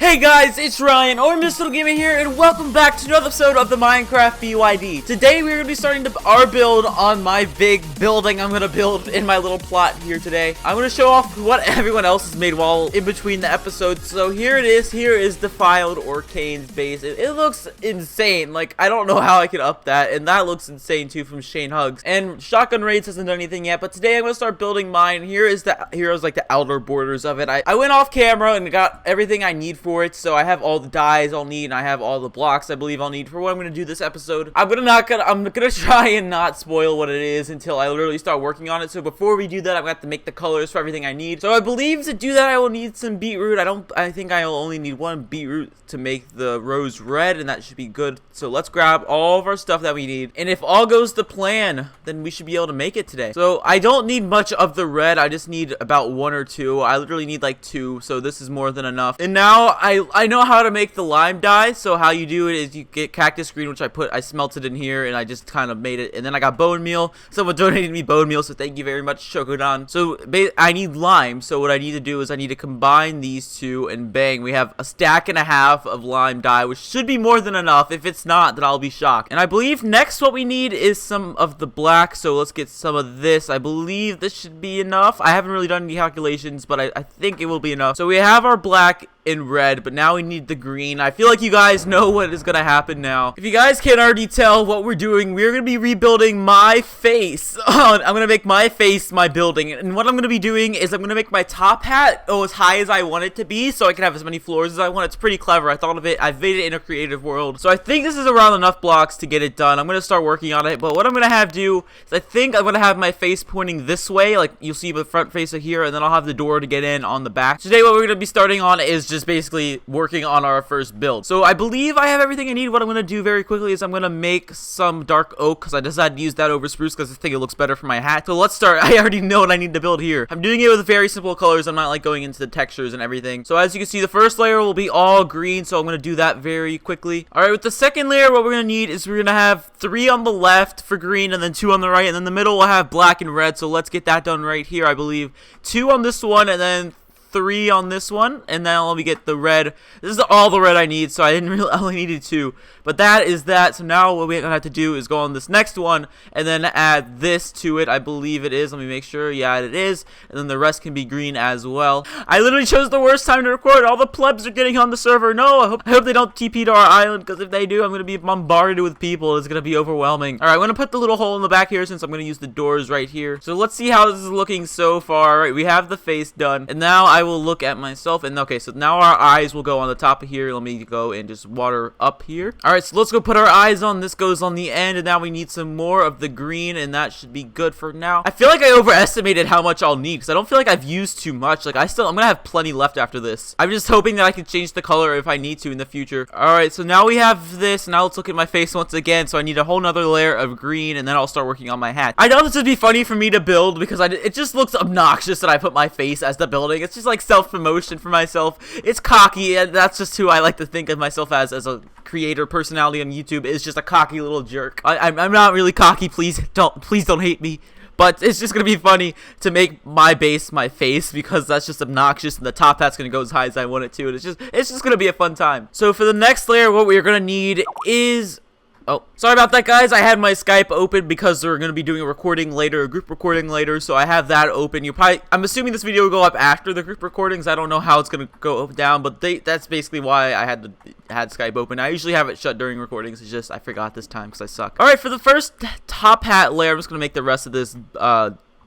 Hey guys, it's Ryan, or MrTurtleGaming here, and welcome back to another episode of the Minecraft bYd. Today we're going to be starting our build on my big building I'm going to build in my little plot here today. I'm going to show off what everyone else has made while in between the episodes. So here it is. Here is Defiled Orcane's base. It looks insane. Like, I don't know how I could up that, and that looks insane too from Shane Hugs. And Shotgun Raids hasn't done anything yet, but today I'm going to start building mine. Here's like the outer borders of it. I went off camera and got everything I need for it, so I have all the dyes I'll need, and I have all the blocks I believe I'll need for what I'm gonna do this episode. I'm gonna try and not spoil what it is until I literally start working on it. So before we do that, I'm gonna have to make the colors for everything I need. So I believe to do that I will need some beetroot. I think I will only need one beetroot to make the rose red, and that should be good. So let's grab all of our stuff that we need, and if all goes to plan, then we should be able to make it today. So I don't need much of the red. I just need about one or two. I literally need like two, so this is more than enough. And now I know how to make the lime dye. So how you do it is you get cactus green, which I smelted in here, and I just kind of made it. And then I got bone meal. Someone donated me bone meal, so thank you very much, Shokodan. So I need lime. So what I need to do is I need to combine these two, and bang, we have a stack and a half of lime dye, which should be more than enough. If it's not, then I'll be shocked. And I believe next what we need is some of the black. So let's get some of this. I believe this should be enough. I haven't really done any calculations, but I think it will be enough. So we have our black in red, but now we need the green. I feel like you guys know what is gonna happen now. If you guys can't already tell what we're doing, we're gonna be rebuilding my face. I'm gonna make my face my building, and what I'm gonna be doing is I'm gonna make my top hat as high as I want it to be, so I can have as many floors as I want. It's pretty clever. I thought of it. I've made it in a creative world, so I think this is around enough blocks to get it done. I'm gonna start working on it, but what I'm gonna have do is I think I'm gonna have my face pointing this way, like you'll see the front face of here, and then I'll have the door to get in on the back. Today what we're gonna be starting on is just basically working on our first build. So I believe I have everything I need. What I'm going to do very quickly is I'm going to make some dark oak, because I decided to use that over spruce because I think it looks better for my hat. So let's start. I already know what I need to build here. I'm doing it with very simple colors. I'm not like going into the textures and everything. So as you can see, the first layer will be all green, so I'm going to do that very quickly. Alright, with the second layer, what we're going to need is we're going to have 3 on the left for green, and then 2 on the right, and then the middle will have black and red. So let's get that done right here. I believe 2 on this one, and then 3 on this one, and then let me get the red. This is all the red I need, so I only needed 2, but that is that. So now what we're gonna have to do is go on this next one and then add this to it. I believe it is. Let me make sure. Yeah, it is. And then the rest can be green as well. I literally chose the worst time to record. All the plebs are getting on the server. No, I hope they don't TP to our island, because if they do, I'm gonna be bombarded with people. It's gonna be overwhelming. All right, I'm gonna put the little hole in the back here since I'm gonna use the doors right here. So let's see how this is looking so far. All right, we have the face done, and now I will look at myself, and okay, so now our eyes will go on the top of here. Let me go and just water up here. All right, so let's go put our eyes on. This goes on the end, and now we need some more of the green, and that should be good for now. I feel like I overestimated how much I'll need, because I don't feel like I've used too much. Like I'm gonna have plenty left after this. I'm just hoping that I can change the color if I need to in the future. All right, so now we have this. Now let's look at my face once again. So I need a whole nother layer of green, and then I'll start working on my hat. I know this would be funny for me to build because it just looks obnoxious that I put my face as the building. It's just like self-promotion for myself. It's cocky, and that's just who I like to think of myself as a creator personality on YouTube. Is just a cocky little jerk. I'm not really cocky. Please don't hate me. But it's just gonna be funny to make my base my face, because that's just obnoxious, and the top hat's gonna go as high as I want it to, and it's just gonna be a fun time. So for the next layer, what we're gonna need is, oh, sorry about that, guys. I had my Skype open because we're going to be doing a recording later, a group recording later, so I have that open. I'm assuming this video will go up after the group recordings. I don't know how it's going to go down, but that's basically why I had Skype open. I usually have it shut during recordings. It's just I forgot this time because I suck. All right, for the first top hat layer, I'm just going to make the rest of this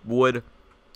wood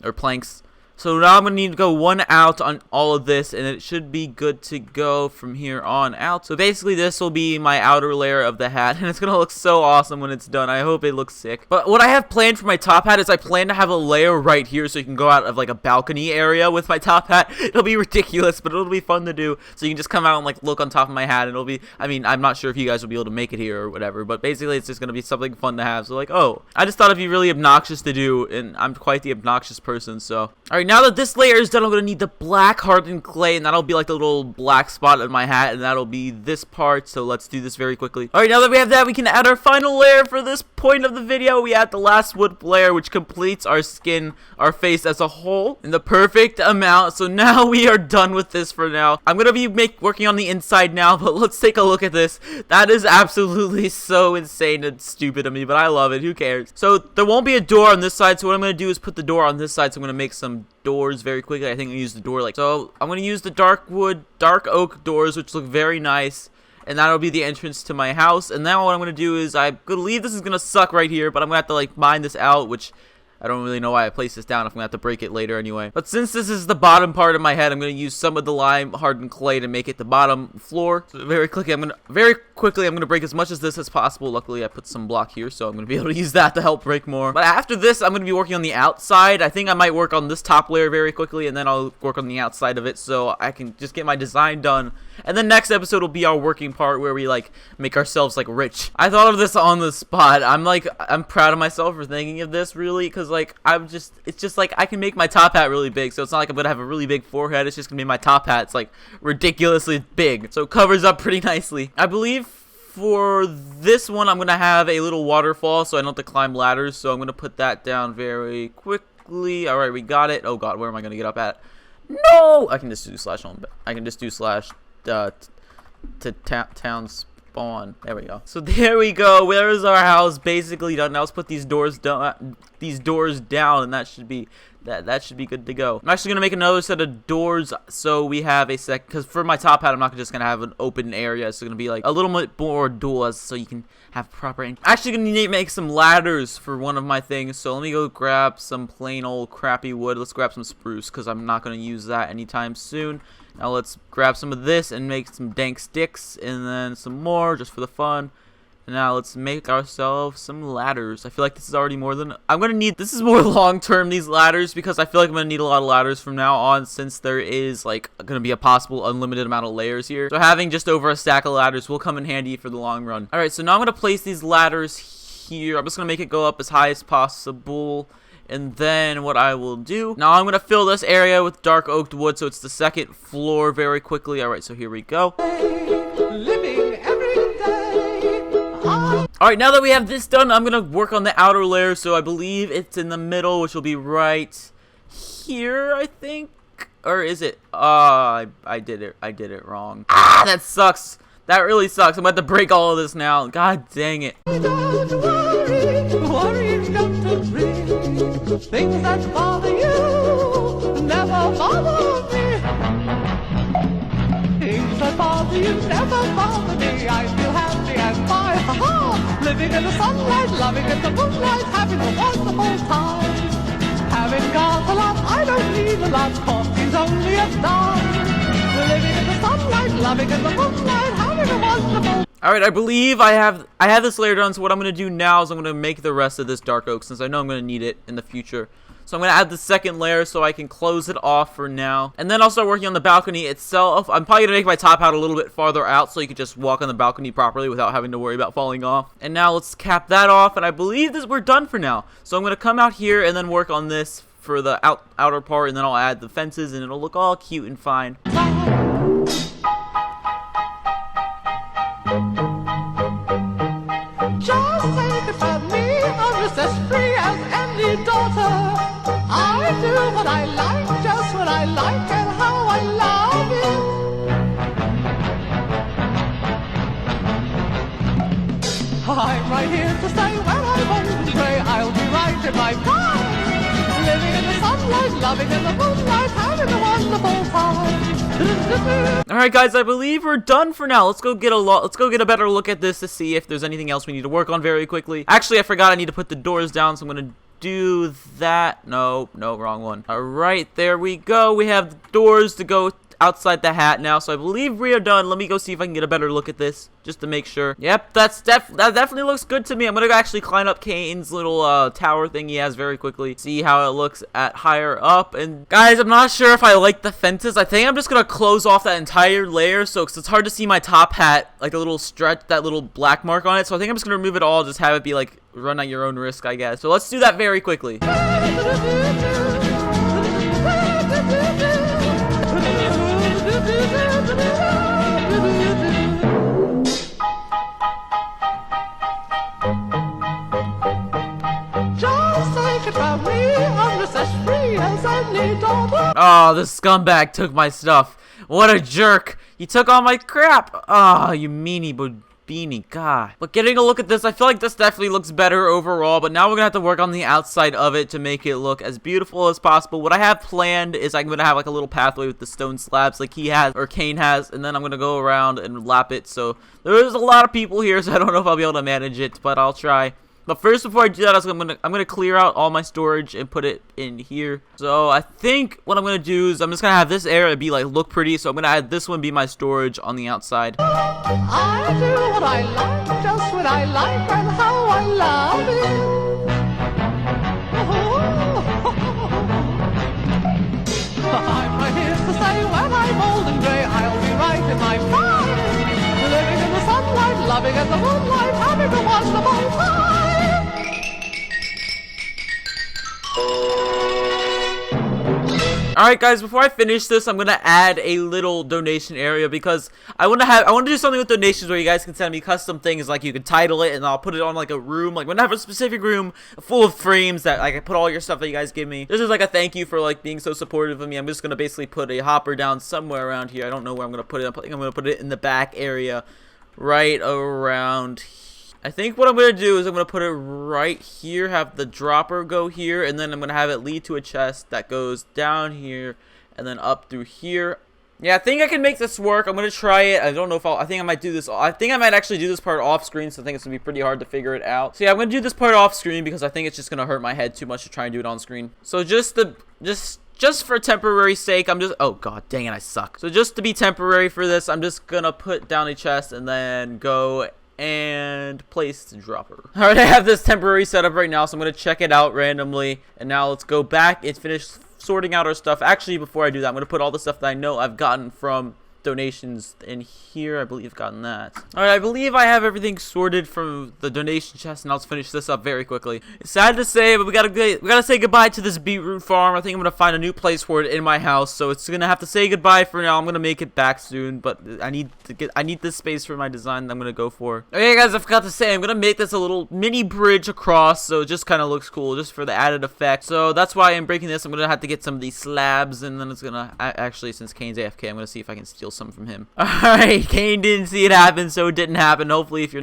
or planks. So now I'm going to need to go 1 out on all of this, and it should be good to go from here on out. So basically this will be my outer layer of the hat, and it's going to look so awesome when it's done. I hope it looks sick. But what I have planned for my top hat is I plan to have a layer right here so you can go out of like a balcony area with my top hat. It'll be ridiculous, but it'll be fun to do. So you can just come out and like look on top of my hat, and it'll be, I mean, I'm not sure if you guys will be able to make it here or whatever, but basically it's just going to be something fun to have. So like, oh, I just thought it'd be really obnoxious to do, and I'm quite the obnoxious person. So, all right, now that this layer is done, I'm gonna need the black hardened clay, and that'll be like the little black spot on my hat, and that'll be this part. So let's do this very quickly. All right, now that we have that, we can add our final layer for this point of the video. We add the last wood layer, which completes our skin, our face as a whole, in the perfect amount. So now we are done with this for now. I'm gonna be working on the inside now, but let's take a look at this. That is absolutely so insane and stupid of me, but I love it. Who cares? So there won't be a door on this side, so what I'm gonna do is put the door on this side. So I'm gonna make some doors very quickly. I think I'm gonna use the door so I'm gonna use the dark oak doors, which look very nice, and that'll be the entrance to my house. And now what I'm gonna do is I believe this is gonna suck right here, but I'm gonna have to like mine this out, which I don't really know why I placed this down if I'm gonna have to break it later anyway. But since this is the bottom part of my head, I'm gonna use some of the lime hardened clay to make it the bottom floor. So very quickly, I'm gonna break as much of this as possible. Luckily, I put some block here, so I'm gonna be able to use that to help break more. But after this, I'm gonna be working on the outside. I think I might work on this top layer very quickly, and then I'll work on the outside of it so I can just get my design done. And then next episode will be our working part where we like make ourselves like rich. I thought of this on the spot. I'm proud of myself for thinking of this, really, because like it's just like I can make my top hat really big, so it's not like I'm gonna have a really big forehead. It's just gonna be my top hat. It's like ridiculously big, so it covers up pretty nicely. I believe for this one I'm gonna have a little waterfall so I don't have to climb ladders, so I'm gonna put that down very quickly. All right, we got it. Oh god, where am I gonna get up at? No, I can just do slash home. I can just do slash to town spawn. There we go. So there we go. Where is our house basically done? Now let's put these doors down. And that should be good to go. I'm actually gonna make another set of doors so we have a sec. Because for my top hat, I'm not just gonna have an open area. It's gonna be like a little bit more doors so you can have proper. I'm actually gonna need to make some ladders for one of my things. So let me go grab some plain old crappy wood. Let's grab some spruce because I'm not gonna use that anytime soon. Now let's grab some of this and make some dank sticks, and then some more just for the fun. And now let's make ourselves some ladders. I feel like this is already more than I'm gonna need. This is more long term, these ladders, because I feel like I'm gonna need a lot of ladders from now on, since there is like gonna be a possible unlimited amount of layers here. So having just over a stack of ladders will come in handy for the long run. All right, so now I'm gonna place these ladders here. I'm just gonna make it go up as high as possible. And then what I will do, now I'm going to fill this area with dark oak wood, so it's the second floor very quickly. Alright, so here we go. Living every day. Alright, now that we have this done, I'm going to work on the outer layer, so I believe it's in the middle, which will be right here, I think. Or is it? I did it wrong. Ah, that sucks. That really sucks. I'm about to break all of this now. God dang it. Don't worry, don't agree. Things that bother you never bother me. Things that bother you never bother me. I feel happy and fine. Ha-ha! Living in the sunlight, loving in the moonlight, having a wonderful time. Having got a lot, I don't need a lot. Coffee's only a dime. Living in the sunlight, loving in the moonlight, having a wonderful. Alright, I believe I have this layer done, so what I'm going to do now is I'm going to make the rest of this dark oak, since I know I'm going to need it in the future. So I'm going to add the second layer so I can close it off for now. And then I'll start working on the balcony itself. I'm probably going to make my top hat a little bit farther out so you can just walk on the balcony properly without having to worry about falling off. And now let's cap that off, and I believe we're done for now. So I'm going to come out here and then work on this for the outer part, and then I'll add the fences, and it'll look all cute and fine. Just take it from me, I'm just as free as any daughter. I do what I like, just what I like, and how I love it. I'm right here to stay when I won't stray. I'll be right in my prime. Living in the sunlight, loving in the moonlight, having a wonderful time. Alright guys, I believe we're done for now. Let's go get a better look at this to see if there's anything else we need to work on very quickly. Actually, I forgot I need to put the doors down, so I'm gonna do that. No, wrong one. Alright, there we go. We have the doors to go outside the hat now, so I believe we are done. Let me go see if I can get a better look at this, just to make sure. Yep, that definitely looks good to me. I'm gonna go actually climb up Kane's little tower thing he has very quickly, see how it looks at higher up. And guys, I'm not sure if I like the fences. I think I'm just gonna close off that entire layer, so it's hard to see my top hat, like a little stretch, that little black mark on it. So I think I'm just gonna remove it all, just have it be like run at your own risk, I guess. So let's do that very quickly. Oh, this scumbag took my stuff. What a jerk. He took all my crap. Oh, you meanie beanie. God. But getting a look at this, I feel like this definitely looks better overall. But now we're going to have to work on the outside of it to make it look as beautiful as possible. What I have planned is I'm going to have like a little pathway with the stone slabs like he has, or Kane has. And then I'm going to go around and lap it. So there's a lot of people here, so I don't know if I'll be able to manage it, but I'll try. But first, before I do that, I'm gonna clear out all my storage and put it in here. So I think what I'm gonna do is I'm just gonna have this area be like look pretty. So I'm gonna add this one be my storage on the outside. I do what I like, just what I like, and how I love it. I'm here to say when I'm old and grey, I'll be right in my prime, living in the sunlight, loving in the moonlight, having a wonderful time. Alright guys, before I finish this, I'm gonna add a little donation area because I wanna do something with donations where you guys can send me custom things, like you can title it and I'll put it on like a room. Like, I'm gonna have a specific room full of frames that I can put all your stuff that you guys give me. This is like a thank you for like being so supportive of me. I'm just gonna basically put a hopper down somewhere around here. I don't know where I'm gonna put it. I think I'm gonna put it in the back area right around here. I think what I'm going to do is I'm going to put it right here, have the dropper go here, and then I'm going to have it lead to a chest that goes down here and then up through here. Yeah, I think I can make this work. I'm going to try it. I don't know if I think I might do this. I think I might actually do this part off screen, so I think it's going to be pretty hard to figure it out. So yeah, I'm going to do this part off screen because I think it's just going to hurt my head too much to try and do it on screen. So just for temporary sake, oh god dang it, I suck. So just to be temporary for this, I'm just going to put down a chest and then go and place the dropper. Alright, I have this temporary setup right now, so I'm going to check it out randomly. And now let's go back and finish sorting out our stuff. Actually, before I do that, I'm going to put all the stuff that I know I've gotten from donations in here. I believe I've gotten that. Alright, I believe I have everything sorted from the donation chest, and I'll finish this up very quickly. It's sad to say, but we gotta say goodbye to this beetroot farm. I think I'm gonna find a new place for it in my house, so it's gonna have to say goodbye for now. I'm gonna make it back soon, but I need this space for my design that I'm gonna go for. Okay guys, I forgot to say, I'm gonna make this a little mini bridge across, so it just kind of looks cool, just for the added effect. So that's why I'm breaking this. I'm gonna have to get some of these slabs, and then it's gonna actually, since Kane's AFK, I'm gonna see if I can steal some from him. Alright, Kane didn't see it happen, so it didn't happen. Hopefully you're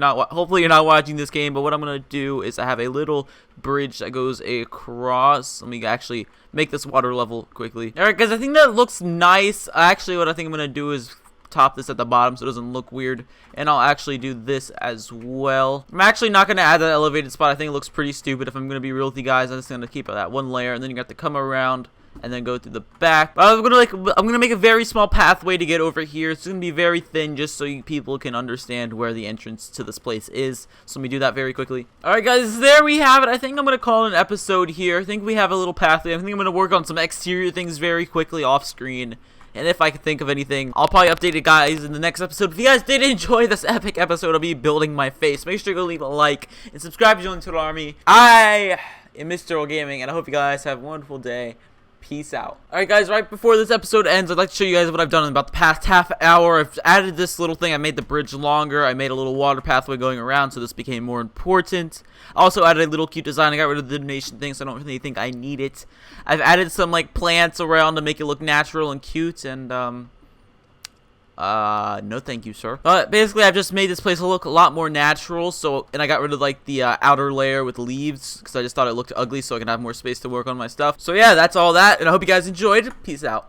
not watching this game. But what I'm gonna do is I have a little bridge that goes across. Let me actually make this water level quickly. Alright guys, I think that looks nice. Actually, what I think I'm gonna do is top this at the bottom so it doesn't look weird, and I'll actually do this as well. I'm actually not gonna add that elevated spot. I think it looks pretty stupid. If I'm gonna be real with you guys, I'm just gonna keep that one layer, and then you got to come around and then go through the back. I'm gonna make a very small pathway to get over here. It's gonna be very thin, just so people can understand where the entrance to this place is. So let me do that very quickly. Alright guys, there we have it. I think I'm gonna call it an episode here. I think we have a little pathway. I think I'm gonna work on some exterior things very quickly off screen. And if I can think of anything, I'll probably update it guys in the next episode. If you guys did enjoy this epic episode of me building my face, make sure to go leave a like and subscribe to join the Turtle Army. I am MrTurtleGaming, and I hope you guys have a wonderful day. Peace out. Alright guys, right before this episode ends, I'd like to show you guys what I've done in about the past half hour. I've added this little thing. I made the bridge longer. I made a little water pathway going around, so this became more important. I also added a little cute design. I got rid of the donation thing, so I don't really think I need it. I've added some like plants around to make it look natural and cute, and no thank you, sir. But basically, I've just made this place look a lot more natural, and I got rid of like the outer layer with leaves, because I just thought it looked ugly, so I can have more space to work on my stuff. So yeah, that's all that, and I hope you guys enjoyed. Peace out.